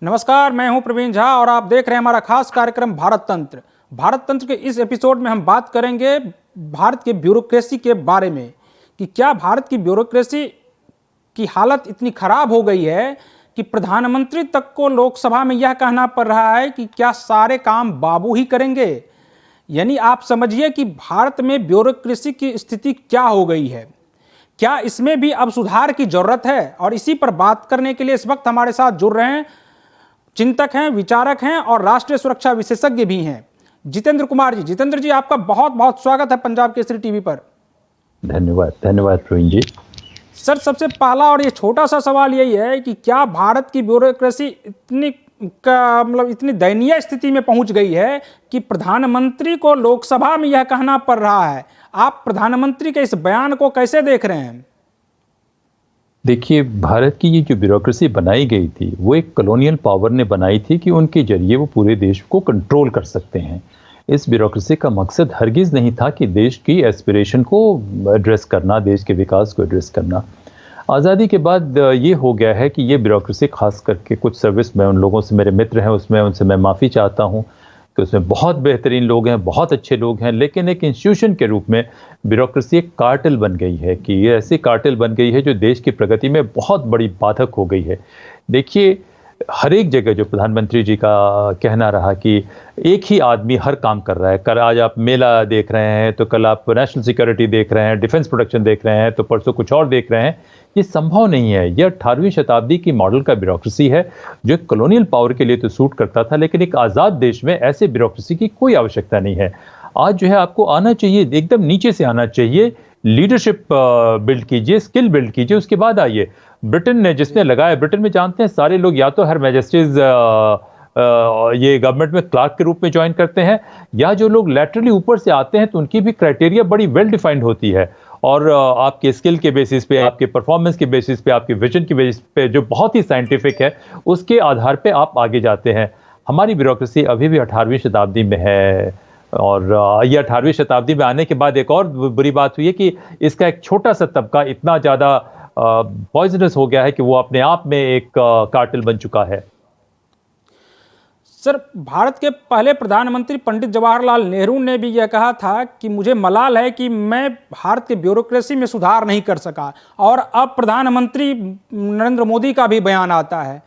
नमस्कार, मैं हूं प्रवीण झा और आप देख रहे हैं हमारा खास कार्यक्रम भारत तंत्र। भारत तंत्र के इस एपिसोड में हम बात करेंगे भारत के ब्यूरोक्रेसी के बारे में कि क्या भारत की ब्यूरोक्रेसी की हालत इतनी खराब हो गई है कि प्रधानमंत्री तक को लोकसभा में यह कहना पड़ रहा है कि क्या सारे काम बाबू ही करेंगे। यानी आप समझिए कि भारत में ब्यूरोक्रेसी की स्थिति क्या हो गई है, क्या इसमें भी अब सुधार की जरूरत है। और इसी पर बात करने के लिए इस वक्त हमारे साथ जुड़ रहे हैं चिंतक हैं, विचारक हैं और राष्ट्रीय सुरक्षा विशेषज्ञ भी हैं जितेंद्र कुमार जी। जितेंद्र जी, आपका बहुत बहुत स्वागत है पंजाब केसरी टीवी पर। धन्यवाद प्रवीण जी। सर, सबसे पहला और ये छोटा सा सवाल यही है कि क्या भारत की ब्यूरोक्रेसी इतनी दयनीय स्थिति में पहुंच गई है कि प्रधानमंत्री को लोकसभा में यह कहना पड़ रहा है। आप प्रधानमंत्री के इस बयान को कैसे देख रहे हैं? देखिए, भारत की ये जो ब्यूरोक्रेसी बनाई गई थी वो एक कॉलोनियल पावर ने बनाई थी कि उनके जरिए वो पूरे देश को कंट्रोल कर सकते हैं। इस ब्यूरोक्रेसी का मकसद हरगिज़ नहीं था कि देश की एस्पिरेशन को एड्रेस करना, देश के विकास को एड्रेस करना। आज़ादी के बाद ये हो गया है कि ये ब्यूरोक्रेसी, खास करके कुछ सर्विस में उन लोगों से, मेरे मित्र हैं उसमें, उनसे मैं माफ़ी चाहता हूँ कि उसमें बहुत बेहतरीन लोग हैं, बहुत अच्छे लोग हैं, लेकिन एक इंस्टीट्यूशन के रूप में ब्यूरोक्रेसी एक कार्टेल बन गई है कि ये ऐसी कार्टेल बन गई है जो देश की प्रगति में बहुत बड़ी बाधक हो गई है। देखिए, हर एक जगह जो प्रधानमंत्री जी का कहना रहा कि एक ही आदमी हर काम कर रहा है, कल आज आप मेला देख रहे हैं तो कल आप नेशनल सिक्योरिटी देख रहे हैं, डिफेंस प्रोडक्शन देख रहे हैं तो परसों कुछ और देख रहे हैं। ये संभव नहीं है। यह 18वीं शताब्दी की मॉडल का ब्यूरोक्रेसी है जो एक कॉलोनियल पावर के लिए तो सूट करता था, लेकिन एक आज़ाद देश में ऐसे ब्यूरोक्रेसी की कोई आवश्यकता नहीं है। आज जो है आपको आना चाहिए, एकदम नीचे से आना चाहिए, लीडरशिप बिल्ड कीजिए, स्किल बिल्ड कीजिए, उसके बाद आइए। ब्रिटेन ने जिसने लगाया, ब्रिटेन में जानते हैं सारे लोग या तो हर मैजिस्ट्रेट ये गवर्नमेंट में क्लार्क के रूप में ज्वाइन करते हैं, या जो लोग लैटरली ऊपर से आते हैं तो उनकी भी क्राइटेरिया बड़ी वेल डिफाइंड होती है और आपके स्किल के बेसिस पे, आपके परफॉर्मेंस के बेसिस पे, आपके विजन के बेसिस पे, जो बहुत ही साइंटिफिक है, उसके आधार पे आप आगे जाते हैं। हमारी ब्यूरोक्रेसी अभी भी 18वीं शताब्दी में है और ये 18वीं शताब्दी में आने के बाद एक और बुरी बात हुई है कि इसका एक छोटा सा तबका इतना ज़्यादा पॉइजनस हो गया है कि वो अपने आप में एक कार्टेल बन चुका है। सर, भारत के पहले प्रधानमंत्री पंडित जवाहरलाल नेहरू ने भी यह कहा था कि मुझे मलाल है कि मैं भारत के ब्यूरोक्रेसी में सुधार नहीं कर सका, और अब प्रधानमंत्री नरेंद्र मोदी का भी बयान आता है।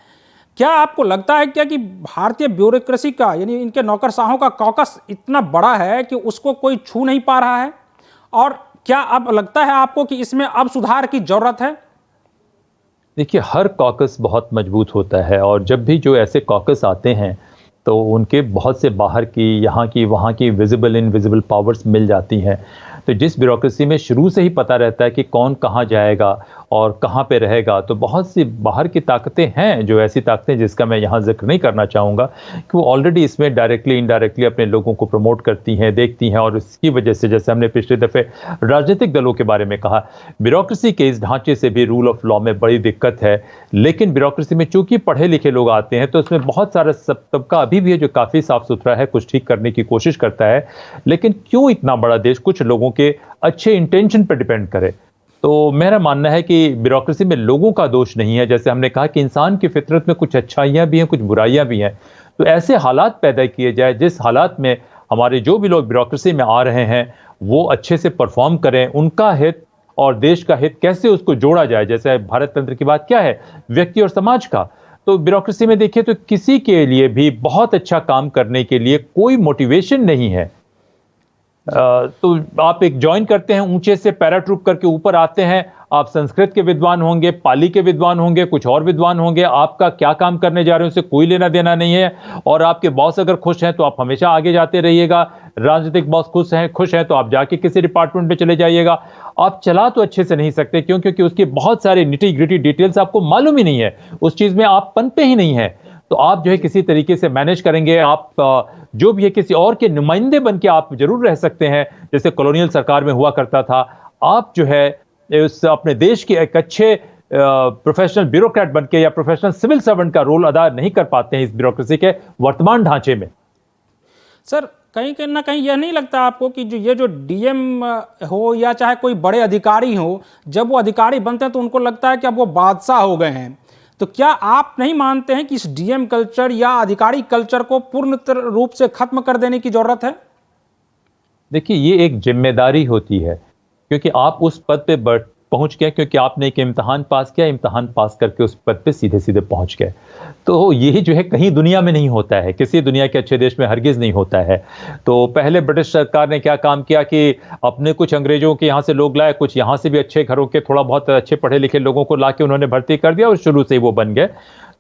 क्या आपको लगता है क्या कि भारतीय ब्यूरोक्रेसी का, यानी इनके नौकरशाहों का कॉकस इतना बड़ा है कि उसको कोई छू नहीं पा रहा है? और क्या अब लगता है आपको कि इसमें अब सुधार की जरूरत है? देखिए, हर कॉकस बहुत मजबूत होता है और जब भी जो ऐसे कॉकस आते हैं तो उनके बहुत से बाहर की, यहाँ की, वहाँ की विजिबल इनविजिबल पावर्स मिल जाती हैं। तो जिस ब्यूरोक्रेसी में शुरू से ही पता रहता है कि कौन कहाँ जाएगा और कहाँ पे रहेगा, तो बहुत सी बाहर की ताकतें हैं, जो ऐसी ताकतें जिसका मैं यहाँ जिक्र नहीं करना चाहूँगा, कि वो ऑलरेडी इसमें डायरेक्टली इनडायरेक्टली अपने लोगों को प्रमोट करती हैं, देखती हैं, और इसकी वजह से, जैसे हमने पिछले दफ़े राजनीतिक दलों के बारे में कहा, ब्यूरोक्रेसी के इस ढांचे से भी रूल ऑफ लॉ में बड़ी दिक्कत है। लेकिन ब्यूरोक्रेसी में चूंकि पढ़े लिखे लोग आते हैं तो उसमें बहुत सारा सब तबका अभी भी है जो काफ़ी साफ सुथरा है, कुछ ठीक करने की कोशिश करता है। लेकिन क्यों इतना बड़ा देश कुछ लोगों के अच्छे इंटेंशन पर डिपेंड करे? तो मेरा मानना है कि ब्यूरोक्रेसी में लोगों का दोष नहीं है। जैसे हमने कहा कि इंसान की फितरत में कुछ अच्छाइयाँ भी हैं, कुछ बुराइयाँ भी हैं। तो ऐसे हालात पैदा किए जाए जिस हालात में हमारे जो भी लोग ब्यूरोक्रेसी में आ रहे हैं वो अच्छे से परफॉर्म करें, उनका हित और देश का हित कैसे उसको जोड़ा जाए। जैसे भारत तंत्र की बात क्या है, व्यक्ति और समाज का। तो ब्यूरोक्रेसी में देखिए तो किसी के लिए भी बहुत अच्छा काम करने के लिए कोई मोटिवेशन नहीं है। तो आप एक ज्वाइन करते हैं, ऊंचे से पैराट्रूप करके ऊपर आते हैं, आप संस्कृत के विद्वान होंगे, पाली के विद्वान होंगे, कुछ और विद्वान होंगे, आपका क्या काम करने जा रहे हैं उससे कोई लेना देना नहीं है। और आपके बॉस अगर खुश हैं तो आप हमेशा आगे जाते रहिएगा, राजनीतिक बॉस खुश हैं तो आप जाके किसी डिपार्टमेंट में चले जाइएगा। आप चला तो अच्छे से नहीं सकते, क्योंकि उसकी बहुत सारे निटी ग्रिटी डिटेल्स आपको मालूम ही नहीं है, उस चीज़ में आप पनपे ही नहीं है। तो आप जो है किसी तरीके से मैनेज करेंगे, आप जो भी है किसी और के नुमाइंदे बन के आप जरूर रह सकते हैं, जैसे कॉलोनियल सरकार में हुआ करता था। आप जो है उस अपने देश के एक अच्छे प्रोफेशनल ब्यूरोक्रेट बन के या प्रोफेशनल सिविल सर्वेंट का रोल अदा नहीं कर पाते हैं इस ब्यूरोक्रेसी के वर्तमान ढांचे में। सर, कहीं ना कहीं यह नहीं लगता आपको कि जो डीएम हो या चाहे कोई बड़े अधिकारी हो, जब वो अधिकारी बनते हैं तो उनको लगता है कि अब वो बादशाह हो गए हैं, तो क्या आप नहीं मानते हैं कि इस डीएम कल्चर या अधिकारी कल्चर को पूर्ण रूप से खत्म कर देने की जरूरत है? देखिए, ये एक जिम्मेदारी होती है, क्योंकि आप उस पद पे पहुंच गए, क्योंकि आपने एक इम्तिहान पास किया, इम्तिहान पास करके उस पद पे सीधे सीधे पहुंच गए। तो यही जो है कहीं दुनिया में नहीं होता है, किसी दुनिया के अच्छे देश में हरगिज नहीं होता है। तो पहले ब्रिटिश सरकार ने क्या काम किया कि अपने कुछ अंग्रेजों के यहाँ से लोग लाए, कुछ यहाँ से भी अच्छे घरों के थोड़ा बहुत अच्छे पढ़े लिखे लोगों को ला के उन्होंने भर्ती कर दिया और शुरू से ही वो बन गए।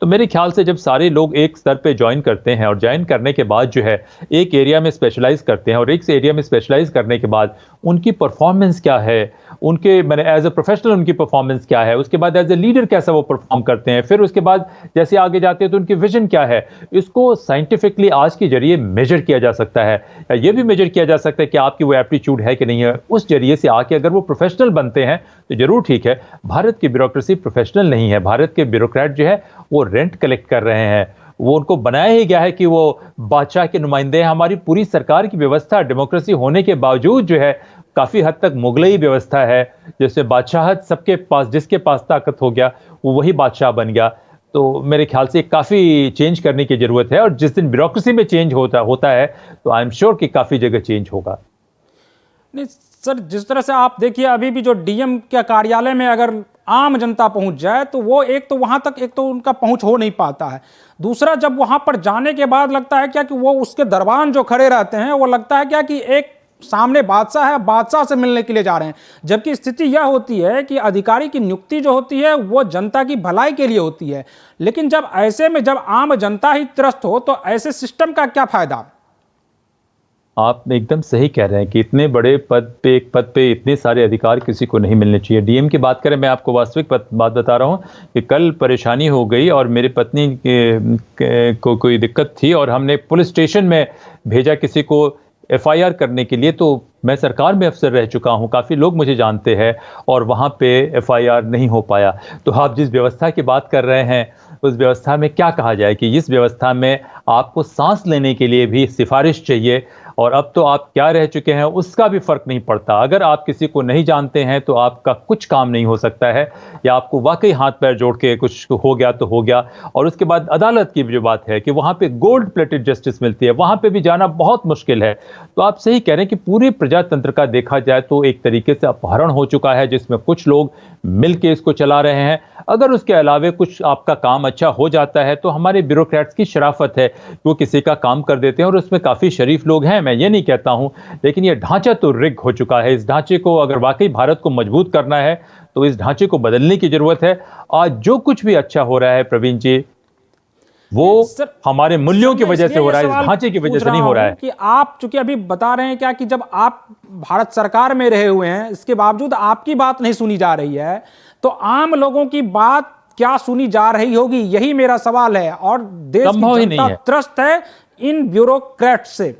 तो मेरे ख्याल से जब सारे लोग एक स्तर पे ज्वाइन करते हैं और ज्वाइन करने के बाद जो है एक एरिया में स्पेशलाइज करते हैं और एक एरिया में स्पेशलाइज करने के बाद उनकी परफॉर्मेंस क्या है, उनके मैंने एज ए प्रोफेशनल उनकी परफॉर्मेंस क्या है, उसके बाद एज ए लीडर कैसा वो परफॉर्म करते हैं, फिर उसके बाद जैसे आगे जाते हैं तो उनकी विजन क्या है, इसको साइंटिफिकली आज के जरिए मेजर किया जा सकता है। या ये भी मेजर किया जा सकता है कि आपकी वो एप्टीट्यूड है कि नहीं है। उस जरिए से आके अगर वो प्रोफेशनल बनते हैं तो जरूर ठीक है। भारत की ब्यूरोक्रेसी प्रोफेशनल नहीं है। भारत के ब्यूरोक्रेट जो है वो रेंट कलेक्ट कर रहे हैं। वो उनको बनाया ही गया है कि वो बादशाह के नुमाइंदे हैं। हमारी पूरी सरकार की व्यवस्था डेमोक्रेसी होने के बावजूद जो है काफी हद तक मुगलई व्यवस्था है, जैसे बादशाहत सबके पास, जिसके पास ताकत हो गया वो वही बादशाह बन गया। तो मेरे ख्याल से काफी चेंज करने की जरूरत है और जिस दिन ब्यूरोक्रेसी में चेंज होता है तो आई एम श्योर कि काफी जगह चेंज होगा। नहीं सर, जिस तरह से आप देखिए अभी भी जो डीएम के कार्यालय में अगर आम जनता पहुंच जाए तो वो एक तो वहां तक एक तो उनका पहुंच हो नहीं पाता है। दूसरा, जब वहां पर जाने के बाद लगता है क्या कि वो उसके दरबान जो खड़े रहते हैं वो लगता है क्या कि एक सामने बादशाह है, बादशाह से मिलने के लिए जा रहे हैं। जबकि स्थिति यह होती है कि अधिकारी की नियुक्ति जो होती है वो जनता की भलाई के लिए होती है। लेकिन जब ऐसे में जब आम जनता ही त्रस्त हो तो ऐसे सिस्टम का क्या फायदा? आप एकदम सही कह रहे हैं कि इतने बड़े पद पे, एक पद पे इतने सारे अधिकार किसी को नहीं मिलने चाहिए। डीएम की बात करें, मैं आपको वास्तविक बात बता रहा हूं कि कल परेशानी हो गई और मेरी पत्नी को कोई दिक्कत थी और हमने पुलिस स्टेशन में भेजा किसी को एफआईआर करने के लिए। तो मैं सरकार में अफसर रह चुका हूं, काफ़ी लोग मुझे जानते हैं और वहां पे एफआईआर नहीं हो पाया। तो आप जिस व्यवस्था की बात कर रहे हैं उस व्यवस्था में क्या कहा जाए कि इस व्यवस्था में आपको सांस लेने के लिए भी सिफारिश चाहिए और अब तो आप क्या रह चुके हैं उसका भी फर्क नहीं पड़ता। अगर आप किसी को नहीं जानते हैं तो आपका कुछ काम नहीं हो सकता है, या आपको वाकई हाथ पैर जोड़ के कुछ हो गया तो हो गया। और उसके बाद अदालत की जो बात है कि वहां पे गोल्ड प्लेटेड जस्टिस मिलती है, वहां पे भी जाना बहुत मुश्किल है। तो आप सही कह रहे हैं कि पूरे प्रजातंत्र का देखा जाए तो एक तरीके से अपहरण हो चुका है, जिसमें कुछ लोग मिलके इसको चला रहे हैं। अगर उसके अलावे कुछ आपका काम अच्छा हो जाता है तो हमारे ब्यूरोक्रेट्स की शराफत है, वो किसी का काम कर देते हैं और उसमें काफी शरीफ लोग हैं, मैं ये नहीं कहता हूं। लेकिन ये ढांचा तो रिग हो चुका है। इस ढांचे को अगर वाकई भारत को मजबूत करना है तो इस ढांचे को बदलने की जरूरत है। आज जो कुछ भी अच्छा हो रहा है प्रवीण जी, वो हमारे मूल्यों की वजह से हो रहा है, इस ढांचे की वजह से नहीं हो रहा है। कि आप चूंकि अभी बता रहे हैं क्या कि जब आप भारत सरकार में रहे हुए हैं इसके बावजूद आपकी बात नहीं सुनी जा रही है, तो आम लोगों की बात क्या सुनी जा रही होगी, यही मेरा सवाल है। और देश की जनता त्रस्त है इन ब्यूरोक्रेट से।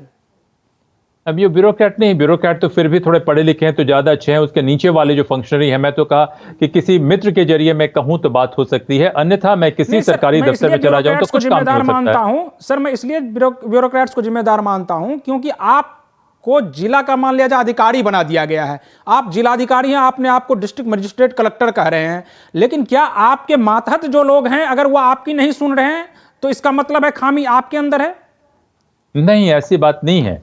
अब ये ब्यूरोक्रेट नहीं, ब्यूरोक्रेट तो फिर भी थोड़े पढ़े लिखे हैं तो ज्यादा अच्छे हैं। उसके नीचे वाले जो फंक्शनरी हैं, मैं तो कहा कि किसी मित्र के जरिए मैं कहूं तो बात हो सकती है, अन्यथा मैं किसी सरकारी दफ्तर में चला जाऊं तो कुछ काम नहीं हो सकता है। सर, मैं इसलिए ब्यूरोक्रेट्स को जिम्मेदार मानता हूं क्योंकि आपको जिला का मान लिया जाए अधिकारी बना दिया गया है। आप जिलाधिकारी हैं, आपने आपको डिस्ट्रिक्ट मजिस्ट्रेट कलेक्टर कह रहे हैं, लेकिन क्या आपके मातहत जो लोग हैं अगर वो आपकी नहीं सुन रहे हैं तो इसका मतलब है खामी आपके अंदर है? नहीं, ऐसी बात नहीं है,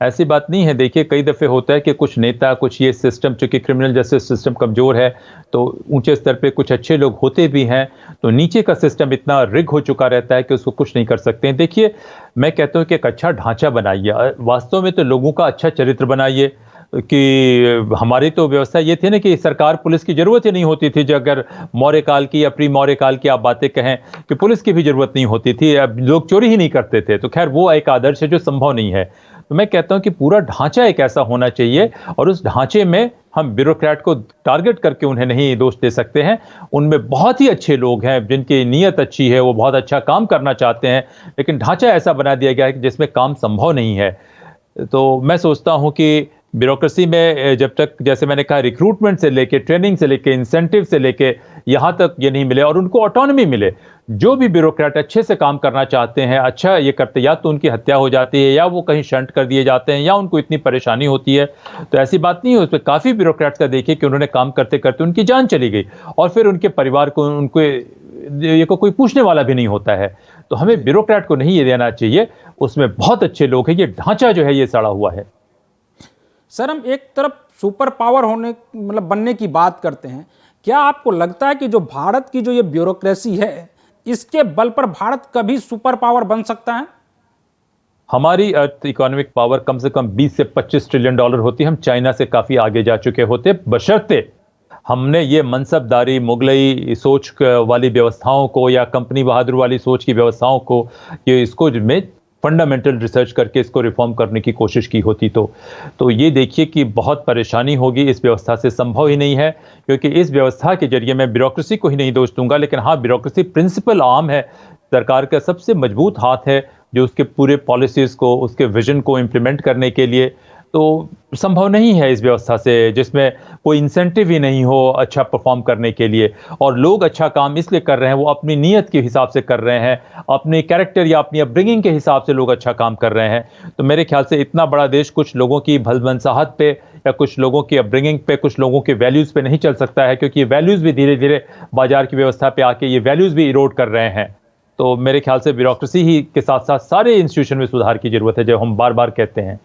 ऐसी बात नहीं है। देखिए, कई दफे होता है कि कुछ नेता, कुछ ये सिस्टम, चूंकि क्रिमिनल जस्टिस सिस्टम कमजोर है तो ऊंचे स्तर पे कुछ अच्छे लोग होते भी हैं, तो नीचे का सिस्टम इतना रिग हो चुका रहता है कि उसको कुछ नहीं कर सकते हैं। देखिए, मैं कहता हूं कि एक अच्छा ढांचा बनाइए, वास्तव में तो लोगों का अच्छा चरित्र बनाइए। कि हमारी तो व्यवस्था ये थी ना कि सरकार पुलिस की जरूरत ही नहीं होती थी। जो अगर मौर्य काल की या प्री मौर्य काल की आप बातें कहें कि पुलिस की भी जरूरत नहीं होती थी, अब लोग चोरी ही नहीं करते थे। तो खैर वो एक आदर्श है जो संभव नहीं है। तो मैं कहता हूं कि पूरा ढांचा एक ऐसा होना चाहिए और उस ढांचे में हम ब्यूरोक्रेट को टारगेट करके उन्हें नहीं दोष दे सकते हैं। उनमें बहुत ही अच्छे लोग हैं जिनकी नीयत अच्छी है, वो बहुत अच्छा काम करना चाहते हैं, लेकिन ढांचा ऐसा बना दिया गया है जिसमें काम संभव नहीं है। तो मैं सोचता हूं कि ब्यूरोक्रेसी में जब तक, जैसे मैंने कहा, रिक्रूटमेंट से लेके, ट्रेनिंग से लेके, इंसेंटिव से लेके यहां तक ये नहीं मिले और उनको ऑटोनॉमी मिले। जो भी ब्यूरोक्रेट अच्छे से काम करना चाहते हैं, अच्छा ये करते, या तो उनकी हत्या हो जाती है या वो कहीं शंट कर दिए जाते हैं या उनको इतनी परेशानी होती है। तो ऐसी बात नहीं है। उस पर काफ़ी ब्यूरोक्रेट्स का देखिए कि उन्होंने काम करते करते उनकी जान चली गई और फिर उनके परिवार को, उनके ये कोई पूछने वाला भी नहीं होता है। तो हमें ब्यूरोक्रेट को नहीं ये देना चाहिए, उसमें बहुत अच्छे लोग हैं, ये ढांचा जो है ये सड़ा हुआ है। सर, हम एक तरफ सुपर पावर होने मतलब बनने की बात करते हैं, क्या आपको लगता है कि जो भारत की जो ये ब्यूरोक्रेसी है, इसके बल पर भारत कभी सुपर पावर बन सकता है? हमारी अर्थ इकोनॉमिक पावर कम से कम 20 से 25 ट्रिलियन डॉलर होती है। हम चाइना से काफी आगे जा चुके होते, बशर्ते हमने ये मनसबदारी मुगलई सोच वाली व्यवस्थाओं को या कंपनी बहादुर वाली सोच की व्यवस्थाओं को ये इसको में फंडामेंटल रिसर्च करके इसको रिफॉर्म करने की कोशिश की होती तो ये देखिए कि बहुत परेशानी होगी। इस व्यवस्था से संभव ही नहीं है, क्योंकि इस व्यवस्था के जरिए मैं ब्यूरोक्रेसी को ही नहीं दोष दूंगा, लेकिन हाँ, ब्यूरोक्रेसी प्रिंसिपल आम है, सरकार का सबसे मजबूत हाथ है जो उसके पूरे पॉलिसीज को, उसके विजन को इम्प्लीमेंट करने के लिए। तो संभव नहीं है इस व्यवस्था से, जिसमें कोई इंसेंटिव ही नहीं हो अच्छा परफॉर्म करने के लिए, और लोग अच्छा काम इसलिए कर रहे हैं, वो अपनी नीयत के हिसाब से कर रहे हैं, अपने कैरेक्टर या अपनी अपब्रिंगिंग के हिसाब से लोग अच्छा काम कर रहे हैं। तो मेरे ख्याल से इतना बड़ा देश कुछ लोगों की भलमनसाहत पे या कुछ लोगों की अपब्रिंगिंग पे, कुछ लोगों के वैल्यूज पे नहीं चल सकता है, क्योंकि ये वैल्यूज भी धीरे धीरे बाजार की व्यवस्था पे आके ये वैल्यूज भी इरोड कर रहे हैं। तो मेरे ख्याल से ब्यूरोक्रेसी ही के साथ साथ सारे इंस्टीट्यूशन में सुधार की जरूरत है, जो हम बार बार कहते हैं।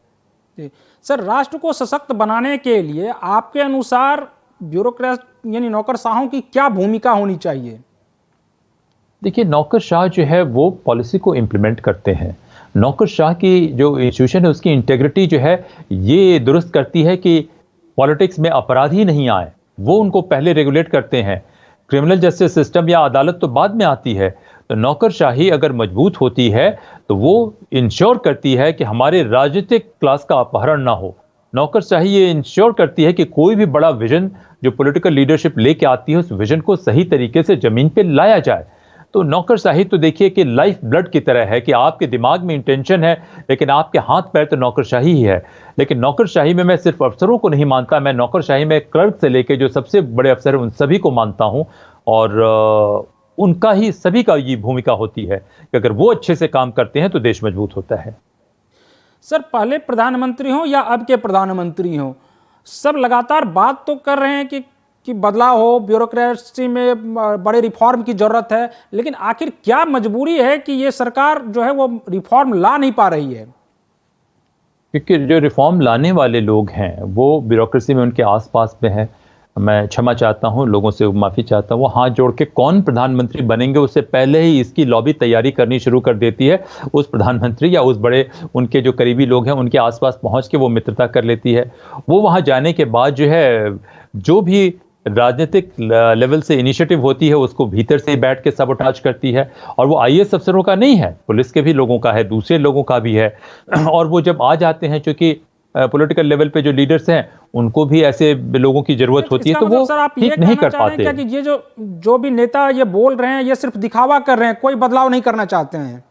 सर, राष्ट्र को सशक्त बनाने के लिए आपके अनुसार ब्यूरोक्रेट यानी नौकरशाहों की क्या भूमिका होनी चाहिए? देखिए, नौकरशाह जो है वो पॉलिसी को इम्प्लीमेंट करते हैं। नौकरशाह की जो इंस्टीट्यूशन है उसकी इंटेग्रिटी जो है ये दुरुस्त करती है कि पॉलिटिक्स में अपराधी नहीं आए, वो उनको पहले रेगुलेट करते हैं। क्रिमिनल जस्टिस सिस्टम या अदालत तो बाद में आती है। तो नौकरशाही अगर मजबूत होती है तो वो इंश्योर करती है कि हमारे राजनीतिक क्लास का अपहरण ना हो। नौकरशाही ये इंश्योर करती है कि कोई भी बड़ा विजन जो पॉलिटिकल लीडरशिप लेके आती है, उस विजन को सही तरीके से जमीन पे लाया जाए। तो नौकरशाही तो देखिए कि लाइफ ब्लड की तरह है कि आपके दिमाग में इंटेंशन है, लेकिन आपके हाथ पैर तो नौकरशाही ही है। लेकिन नौकरशाही में मैं सिर्फ अफसरों को नहीं मानता, मैं नौकरशाही में क्लर्क से लेके जो सबसे बड़े अफसर हैं उन सभी को मानता हूं, और उनका ही सभी का ये भूमिका होती है कि अगर वो अच्छे से काम करते हैं तो देश मजबूत होता है। सर, पहले प्रधानमंत्री हो या अब के प्रधानमंत्री हो, सब लगातार बात तो कर रहे हैं कि बदलाव हो, ब्यूरोक्रेसी में बड़े रिफॉर्म की जरूरत है, लेकिन आखिर क्या मजबूरी है कि ये सरकार जो है वो रिफॉर्म ला नहीं पा रही है? क्योंकि जो रिफॉर्म लाने वाले लोग हैं वो ब्यूरोक्रेसी में उनके आसपास में है। मैं क्षमा चाहता हूं, लोगों से माफ़ी चाहता हूं, वो हाथ जोड़ के कौन प्रधानमंत्री बनेंगे उससे पहले ही इसकी लॉबी तैयारी करनी शुरू कर देती है। उस प्रधानमंत्री या उस बड़े उनके जो करीबी लोग हैं उनके आसपास पहुंच के वो मित्रता कर लेती है। वो वहां जाने के बाद जो है जो भी राजनीतिक लेवल से इनिशिएटिव होती है उसको भीतर से बैठ के सबोटाज करती है। और वो आईएएस अफसरों का नहीं है, पुलिस के भी लोगों का है, दूसरे लोगों का भी है। और वो जब आ जाते हैं, चूंकि पॉलिटिकल लेवल पे जो लीडर्स हैं उनको भी ऐसे लोगों की जरूरत होती है, तो वो ठीक नहीं कर पाते। क्या कि ये जो भी नेता ये बोल रहे हैं ये सिर्फ दिखावा कर रहे हैं, कोई बदलाव नहीं करना चाहते हैं?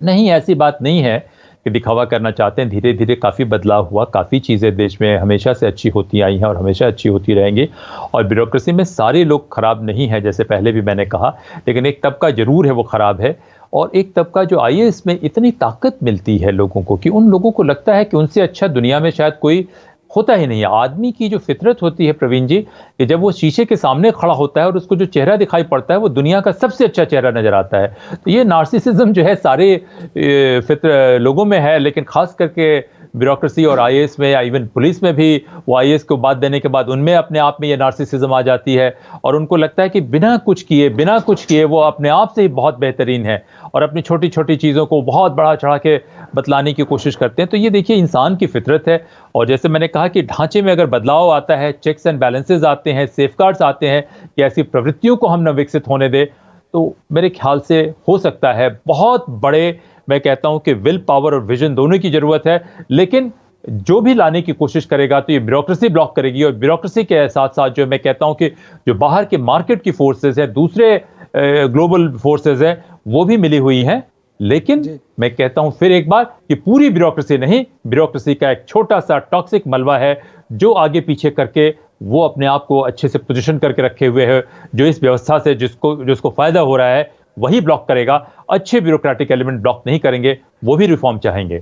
नहीं, ऐसी बात नहीं है कि दिखावा करना चाहते हैं। धीरे धीरे काफ़ी बदलाव हुआ, काफ़ी चीज़ें देश में हमेशा से अच्छी होती आई हैं और हमेशा अच्छी होती रहेंगी। और ब्यूरोक्रेसी में सारे लोग खराब नहीं है, जैसे पहले भी मैंने कहा, लेकिन एक तबका जरूर है वो खराब है। और एक तबका जो आईएएस में इतनी ताकत मिलती है लोगों को कि उन लोगों को लगता है कि उनसे अच्छा दुनिया में शायद कोई होता ही नहीं है। आदमी की जो फितरत होती है प्रवीण जी, कि जब वो शीशे के सामने खड़ा होता है और उसको जो चेहरा दिखाई पड़ता है वो दुनिया का सबसे अच्छा चेहरा नजर आता है। तो ये नार्सिसिज्म जो है सारे लोगों में है, लेकिन खास करके ब्यूरोक्रेसी और आईएएस में या इवन पुलिस में भी वो आईएएस को बात देने के बाद उनमें अपने आप में ये नार्सिसिज्म आ जाती है, और उनको लगता है कि बिना कुछ किए वो अपने आप से ही बहुत बेहतरीन है, और अपनी छोटी छोटी चीज़ों को बहुत बड़ा चढ़ा के बतलाने की कोशिश करते हैं। तो ये देखिए इंसान की फितरत है। और जैसे मैंने कहा कि ढांचे में अगर बदलाव आता है, चेक्स एंड बैलेंसेज आते हैं, सेफगार्ड्स आते हैं कि ऐसी प्रवृत्तियों को हम न विकसित होने दें, तो मेरे ख्याल से हो सकता है बहुत बड़े, मैं कहता हूं कि विल पावर और विजन दोनों की जरूरत है। लेकिन जो भी लाने की कोशिश करेगा तो ये ब्यूरोक्रेसी ब्लॉक करेगी, और ब्यूरोक्रेसी के साथ साथ जो मैं कहता हूं कि जो बाहर के मार्केट की फोर्सेस है, दूसरे ग्लोबल फोर्सेस है, वो भी मिली हुई हैं। लेकिन मैं कहता हूं फिर एक बार कि पूरी ब्यूरोक्रेसी नहीं, ब्यूरोक्रेसी का एक छोटा सा टॉक्सिक मलबा है जो आगे पीछे करके वो अपने आप को अच्छे से पोजीशन करके रखे हुए है, जो इस व्यवस्था से जिसको फायदा हो रहा है वही ब्लॉक करेगा। अच्छे ब्यूरोक्रेटिक एलिमेंट ब्लॉक नहीं करेंगे, वो भी रिफॉर्म चाहेंगे।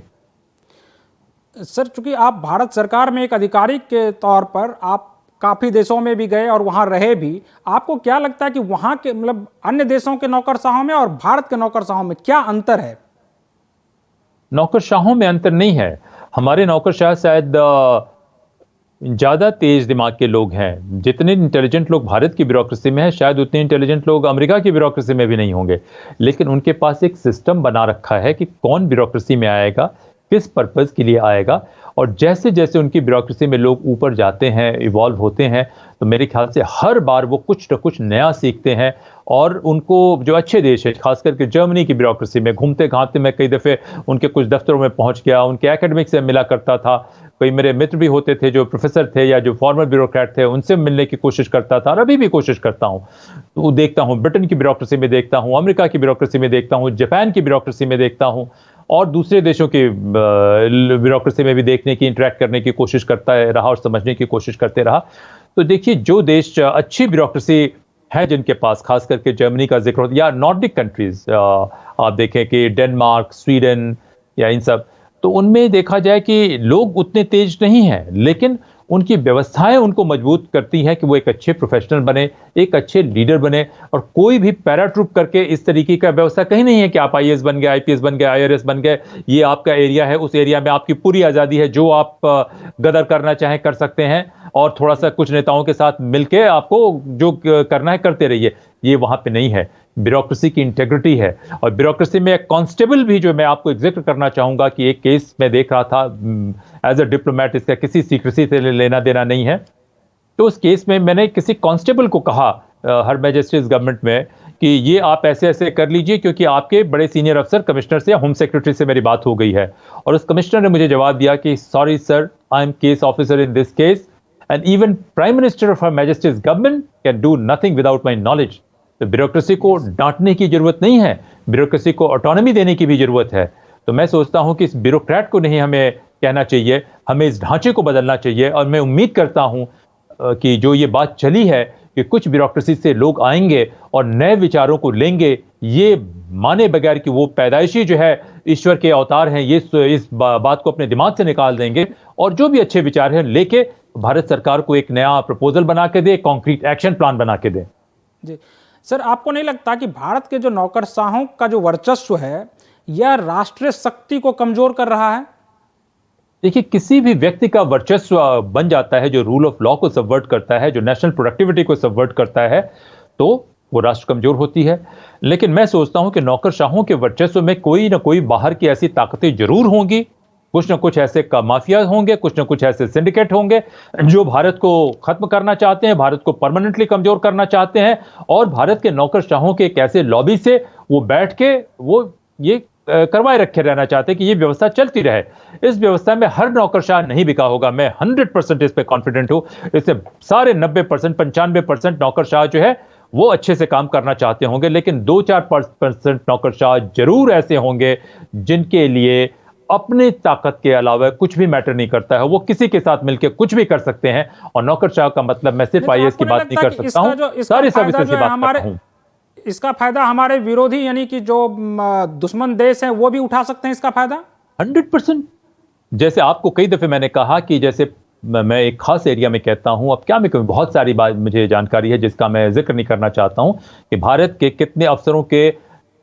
सर, चूंकि आप भारत सरकार में एक अधिकारी के तौर पर आप काफ़ी देशों में भी गए और वहाँ रहे भी। आपको क्या लगता है कि वहाँ के मतलब अन्य देशों के नौकरशाहों में और भारत के नौकरशाहों में क्या अंतर है? नौकरशाहों में अंतर नहीं है। हमारे नौकरशाह शायद ज़्यादा तेज दिमाग के लोग हैं। जितने इंटेलिजेंट लोग भारत की ब्यूरोक्रेसी में हैं, शायद उतने इंटेलिजेंट लोग अमेरिका की ब्यूरोक्रेसी में भी नहीं होंगे। लेकिन उनके पास एक सिस्टम बना रखा है कि कौन ब्यूरोक्रेसी में आएगा, किस पर्पज़ के लिए आएगा, और जैसे जैसे उनकी ब्यूरोक्रेसी में लोग ऊपर जाते हैं, इवॉल्व होते हैं, तो मेरे ख्याल से हर बार वो कुछ न कुछ नया सीखते हैं। और उनको जो अच्छे देश है, खास करके जर्मनी की ब्यूरोक्रेसी में घूमते घामते मैं कई दफ़े उनके कुछ दफ्तरों में पहुंच गया, उनके एकेडमिक से मिला करता था। कई मेरे मित्र भी होते थे जो प्रोफेसर थे या जो फॉर्मर ब्यूरोक्रेट थे, उनसे मिलने की कोशिश करता था, और अभी भी कोशिश करता हूँ। तो देखता हूँ, ब्रिटेन की ब्यूरोक्रेसी में देखता हूँ, अमेरिका की ब्यूरोक्रेसी में देखता हूँ, जापान की ब्यूरोक्रेसी में देखता हूँ, और दूसरे देशों की ब्यूरोक्रेसी में भी देखने की, इंटरेक्ट करने की कोशिश करता रहा और समझने की कोशिश करते रहा। तो देखिए, जो देश अच्छी ब्यूरोक्रेसी है जिनके पास, खास करके जर्मनी का जिक्र होता है, या नॉर्डिक कंट्रीज आप देखें कि डेनमार्क, स्वीडन या इन सब, तो उनमें देखा जाए कि लोग उतने तेज नहीं हैं, लेकिन उनकी व्यवस्थाएं उनको मजबूत करती हैं कि वो एक अच्छे प्रोफेशनल बने, एक अच्छे लीडर बने। और कोई भी पैराट्रूप करके इस तरीके का व्यवस्था कहीं नहीं है कि आप आईएएस बन गए, आईपीएस बन गए, आईआरएस बन गए, ये आपका एरिया है, उस एरिया में आपकी पूरी आज़ादी है, जो आप गदर करना चाहें कर सकते हैं, और थोड़ा सा कुछ नेताओं के साथ मिलके आपको जो करना है करते रहिए। ये वहां पे नहीं है। ब्यूरोक्रेसी की इंटेग्रिटी है। और ब्यूरोक्रेसी में एक कांस्टेबल भी, जो मैं आपको एक जिक्र करना चाहूंगा कि एक केस में देख रहा था एज अ डिप्लोमेट, इसका किसी सीक्रेसी से लेना देना नहीं है, तो उस केस में मैंने किसी कांस्टेबल को कहा हर मैजिस्ट्रेट्स गवर्नमेंट में कि ये आप ऐसे ऐसे कर लीजिए, क्योंकि आपके बड़े सीनियर अफसर कमिश्नर से या होम सेक्रेटरी से मेरी बात हो गई है। और उस कमिश्नर ने मुझे जवाब दिया कि sorry sir, I am case officer in this case, and even prime minister of her magistrates government can do nothing without my knowledge. तो ब्यूरोक्रेसी को डांटने की जरूरत नहीं है, ब्यूरोक्रेसी को ऑटोनॉमी देने की भी जरूरत है। तो मैं सोचता हूं कि इस ब्यूरोक्रेट को नहीं हमें कहना चाहिए, हमें इस ढांचे को बदलना चाहिए। और मैं उम्मीद करता हूं कि जो ये बात चली है कि कुछ ब्यूरोक्रेसी से लोग आएंगे और नए विचारों को लेंगे, ये माने बगैर कि वो पैदाइशी जो है ईश्वर के अवतार हैं, ये इस बात को अपने दिमाग से निकाल देंगे, और जो भी अच्छे विचार हैं लेके भारत सरकार को एक नया प्रपोजल बना के दे, कॉन्क्रीट एक्शन प्लान बना के दे। जी सर, आपको नहीं लगता कि भारत के जो नौकरशाहों का जो वर्चस्व है, यह राष्ट्रीय शक्ति को कमजोर कर रहा है? देखिए, किसी भी व्यक्ति का वर्चस्व बन जाता है जो रूल ऑफ लॉ को सबवर्ट करता है, जो नेशनल प्रोडक्टिविटी को सबवर्ट करता है, तो वो राष्ट्र कमजोर होती है। लेकिन मैं सोचता हूं कि नौकरशाहों के वर्चस्व में कोई ना कोई बाहर की ऐसी ताकतें जरूर होंगी, कुछ ना कुछ ऐसे माफिया होंगे, कुछ ना कुछ ऐसे सिंडिकेट होंगे जो भारत को खत्म करना चाहते हैं, भारत को परमानेंटली कमजोर करना चाहते हैं। और भारत के नौकरशाहों के एक ऐसे लॉबी से वो बैठ के वो ये करवाए रखे रहना चाहते हैं कि ये व्यवस्था चलती रहे। इस व्यवस्था में हर नौकरशाह नहीं बिका होगा, मैं 100% इस पे कॉन्फिडेंट हूं। इससे सारे 90%, 95% नौकरशाह जो है वो अच्छे से काम करना चाहते होंगे, लेकिन 2-4% नौकरशाह जरूर ऐसे होंगे जिनके लिए अपनी ताकत के अलावा कुछ भी मैटर नहीं करता है, वो किसी के साथ मिलकर कुछ भी कर सकते हैं। और नौकरशाह का मतलब मैं सिर्फ आईएएस की बात नहीं कर सकता हूं, सारे सर्विसेज की बात करता हूं। इसका फायदा हमारे विरोधी यानी कि जो दुश्मन देश हैं वो भी उठा सकते हैं इसका फायदा 100%। जैसे आपको कई दफे मैंने कहा कि जैसे मैं एक खास एरिया में कहता हूं, अब क्या मैं कहूं, बहुत सारी बात मुझे जानकारी है जिसका मैं जिक्र नहीं करना चाहता हूं, कि भारत के कितने अफसरों के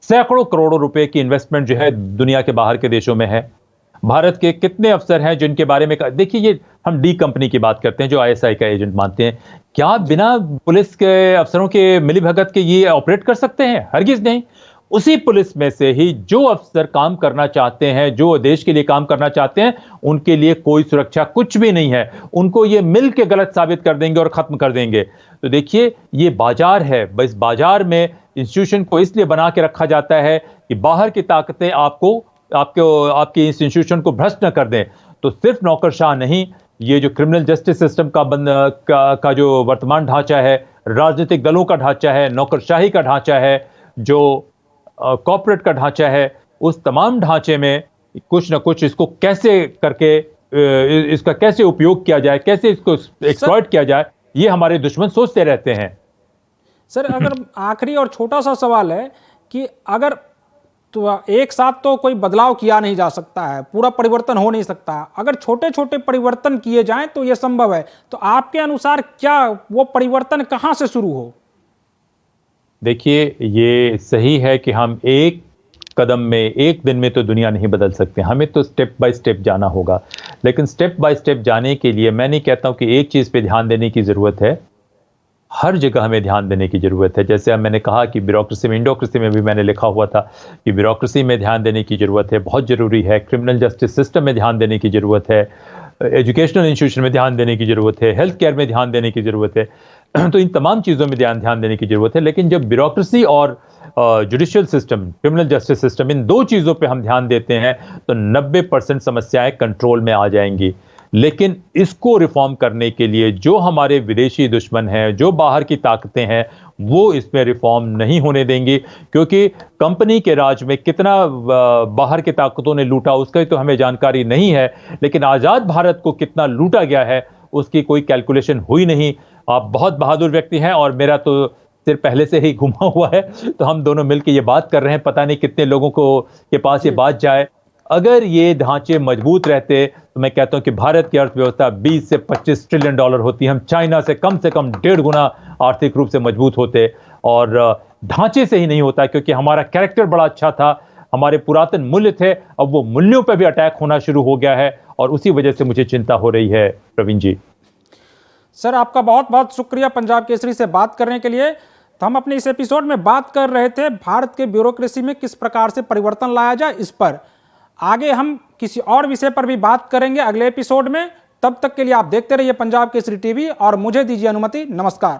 सैकड़ों करोड़ों रुपए की इन्वेस्टमेंट जो है दुनिया के बाहर के देशों में है। भारत के कितने अफसर हैं जिनके बारे में देखिए, ये हम डी कंपनी की बात करते हैं जो आईएसआई का एजेंट मानते हैं, क्या बिना पुलिस के अफसरों के मिलीभगत के ये ऑपरेट कर सकते हैं? हरगिज नहीं। उसी पुलिस में से ही जो अफसर काम करना चाहते हैं, जो देश के लिए काम करना चाहते हैं, उनके लिए कोई सुरक्षा कुछ भी नहीं है। उनको ये मिल के गलत साबित कर देंगे और खत्म कर देंगे। तो देखिए, ये बाजार है, बस बाजार में इंस्टीट्यूशन को इसलिए बना के रखा जाता है कि बाहर की ताकतें आपके इस इंस्टीट्यूशन को भ्रष्ट न कर दें। तो सिर्फ नौकरशाह नहीं, ये जो क्रिमिनल जस्टिस सिस्टम का जो वर्तमान ढांचा है, राजनीतिक दलों का ढांचा है, नौकरशाही का ढांचा है, जो कॉर्पोरेट का ढांचा है, उस तमाम ढांचे में कुछ ना कुछ इसको कैसे करके इसका कैसे उपयोग किया जाए, कैसे इसको एक्सप्लॉइट किया जाए, ये हमारे दुश्मन सोचते रहते हैं। सर, अगर आखिरी और छोटा सा सवाल है कि अगर तो एक साथ तो कोई बदलाव किया नहीं जा सकता है, पूरा परिवर्तन हो नहीं सकता। अगर छोटे छोटे परिवर्तन किए जाएं तो यह संभव है। तो आपके अनुसार क्या वो परिवर्तन कहां से शुरू हो? देखिए, ये सही है कि हम एक कदम में, एक दिन में तो दुनिया नहीं बदल सकते, हमें तो स्टेप बाय स्टेप जाना होगा। लेकिन स्टेप बाय स्टेप जाने के लिए मैं नहीं कहता हूं कि एक चीज़ पे ध्यान देने की ज़रूरत है, हर जगह हमें ध्यान देने की ज़रूरत है। जैसे अब मैंने कहा कि ब्यूरोक्रेसी में, इंडोक्रेसी में भी मैंने लिखा हुआ था कि ब्यूरोक्रेसी में ध्यान देने की ज़रूरत है, बहुत ज़रूरी है। क्रिमिनल जस्टिस सिस्टम में ध्यान देने की ज़रूरत है, एजुकेशनल इंस्टीट्यूशन में ध्यान देने की ज़रूरत है, हेल्थ केयर में ध्यान देने की ज़रूरत है। तो इन तमाम चीज़ों में ध्यान देने की ज़रूरत है। लेकिन जब ब्यूरोक्रेसी और judicial system, criminal justice system, इन दो चीज़ों पे हम ध्यान देते हैं तो 90% समस्याएं कंट्रोल में आ जाएंगी। लेकिन इसको रिफॉर्म करने के लिए जो हमारे विदेशी दुश्मन हैं, जो बाहर की ताकतें हैं, वो इसमें रिफॉर्म नहीं होने देंगी। क्योंकि कंपनी के राज में कितना बाहर की ताकतों ने लूटा उसका तो हमें जानकारी नहीं है, लेकिन आज़ाद भारत को कितना लूटा गया है उसकी कोई कैलकुलेशन हुई नहीं। आप बहुत बहादुर व्यक्ति हैं और मेरा तो सिर पहले से ही घुमा हुआ है, तो हम दोनों मिलकर ये बात कर रहे हैं, पता नहीं कितने लोगों को के पास ये बात जाए। अगर ये ढांचे मजबूत रहते तो मैं कहता हूं कि भारत की अर्थव्यवस्था 20 से 25 ट्रिलियन डॉलर होती। हम चाइना से कम 1.5 गुना आर्थिक रूप से मजबूत होते। और ढांचे से ही नहीं होता, क्योंकि हमारा कैरेक्टर बड़ा अच्छा था, हमारे पुरातन मूल्य थे, अब वो मूल्यों पर भी अटैक होना शुरू हो गया है और उसी वजह से मुझे चिंता हो रही है। प्रवीण जी, सर आपका बहुत बहुत शुक्रिया पंजाब केसरी से बात करने के लिए। तो हम अपने इस एपिसोड में बात कर रहे थे भारत के ब्यूरोक्रेसी में किस प्रकार से परिवर्तन लाया जाए, इस पर। आगे हम किसी और विषय पर भी बात करेंगे अगले एपिसोड में। तब तक के लिए आप देखते रहिए पंजाब केसरी टीवी और मुझे दीजिए अनुमति। नमस्कार।